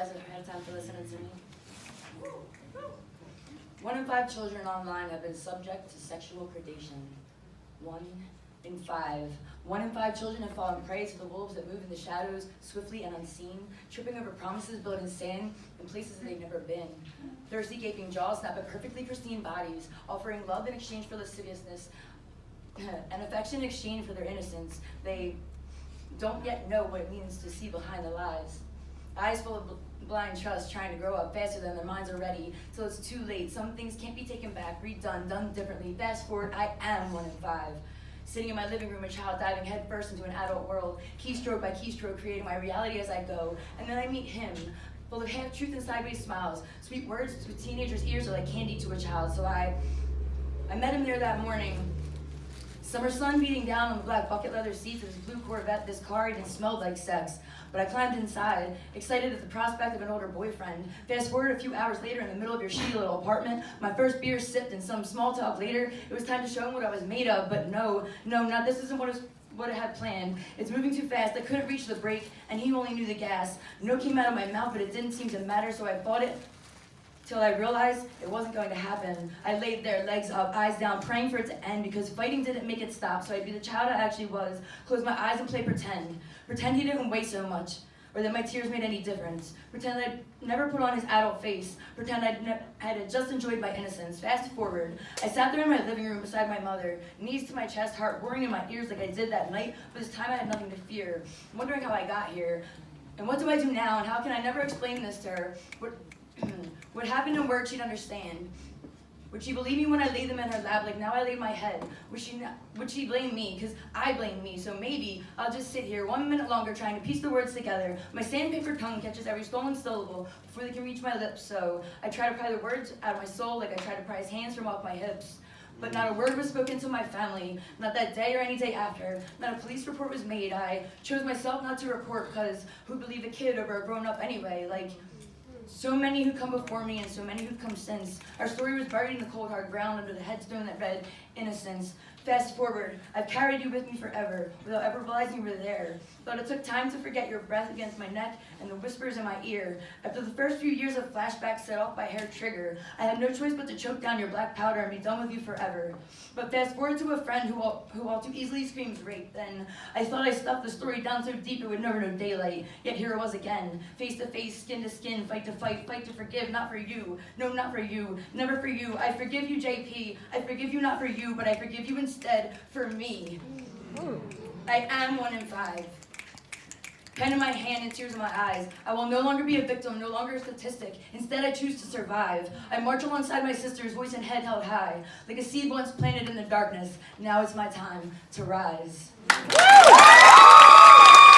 guys ahead of time for listening to me. 1 in 5 children online have been subject to sexual predation. 1 in 5. 1 in 5 children have fallen prey to the wolves that move in the shadows, swiftly and unseen, tripping over promises built in sand in places that they've never been. Thirsty, gaping jaws snap at perfectly pristine bodies, offering love in exchange for lasciviousness and affection in exchange for their innocence. They don't yet know what it means to see behind the lies. Eyes full of blind trust, trying to grow up faster than their minds are ready, till it's too late. Some things can't be taken back, redone, done differently. Fast forward, I am 1 in 5. Sitting in my living room, a child diving headfirst into an adult world, keystroke by keystroke, creating my reality as I go. And then I meet him, full of half-truth and sideways smiles. Sweet words to a teenager's ears are like candy to a child. So I met him there that morning. Summer sun beating down on the black bucket leather seats of his blue Corvette. This car even smelled like sex. But I climbed inside, excited at the prospect of an older boyfriend. Fast forward a few hours later, in the middle of your shitty little apartment, my first beer sipped and some small talk later, it was time to show him what I was made of. But no, not this isn't what I had planned. It's moving too fast. I couldn't reach the brake, and he only knew the gas. No came out of my mouth, but it didn't seem to matter, so I fought it till I realized it wasn't going to happen. I laid there, legs up, eyes down, praying for it to end, because fighting didn't make it stop, so I'd be the child I actually was, close my eyes and play pretend. Pretend he didn't weigh so much, or that my tears made any difference. Pretend I'd never put on his adult face. Pretend I had just enjoyed my innocence. Fast forward, I sat there in my living room beside my mother, knees to my chest, heart roaring in my ears like I did that night, but this time I had nothing to fear. Wondering how I got here, and what do I do now, and how can I never explain this to her? What happened in words she'd understand. Would she believe me when I laid them in her lap like now I lay my head? Would she blame me? Because I blame me. So maybe I'll just sit here 1 minute longer trying to piece the words together. My sandpaper tongue catches every stolen syllable before they can reach my lips. So I try to pry the words out of my soul like I try to pry his hands from off my hips. But not a word was spoken to my family, not that day or any day after. Not a police report was made. I chose myself not to report because who'd believe a kid over a grown-up anyway? Like, so many who come before me and so many who've come since. Our story was buried in the cold hard ground under the headstone that read innocence. Fast forward, I've carried you with me forever, without ever realizing you were there. Thought it took time to forget your breath against my neck and the whispers in my ear. After the first few years of flashbacks set off by hair trigger, I had no choice but to choke down your black powder and be done with you forever. But fast forward to a friend who all too easily screams rape. Then I thought I stuffed the story down so deep it would never know daylight. Yet here it was again, face to face, skin to skin, fight to fight, fight to forgive. Not for you, no, not for you, never for you. I forgive you, JP. I forgive you not for you, but I forgive you instead for me. I am 1 in 5. Pen in my hand and tears in my eyes. I will no longer be a victim, no longer a statistic. Instead, I choose to survive. I march alongside my sisters, voice and head held high. Like a seed once planted in the darkness, now it's my time to rise.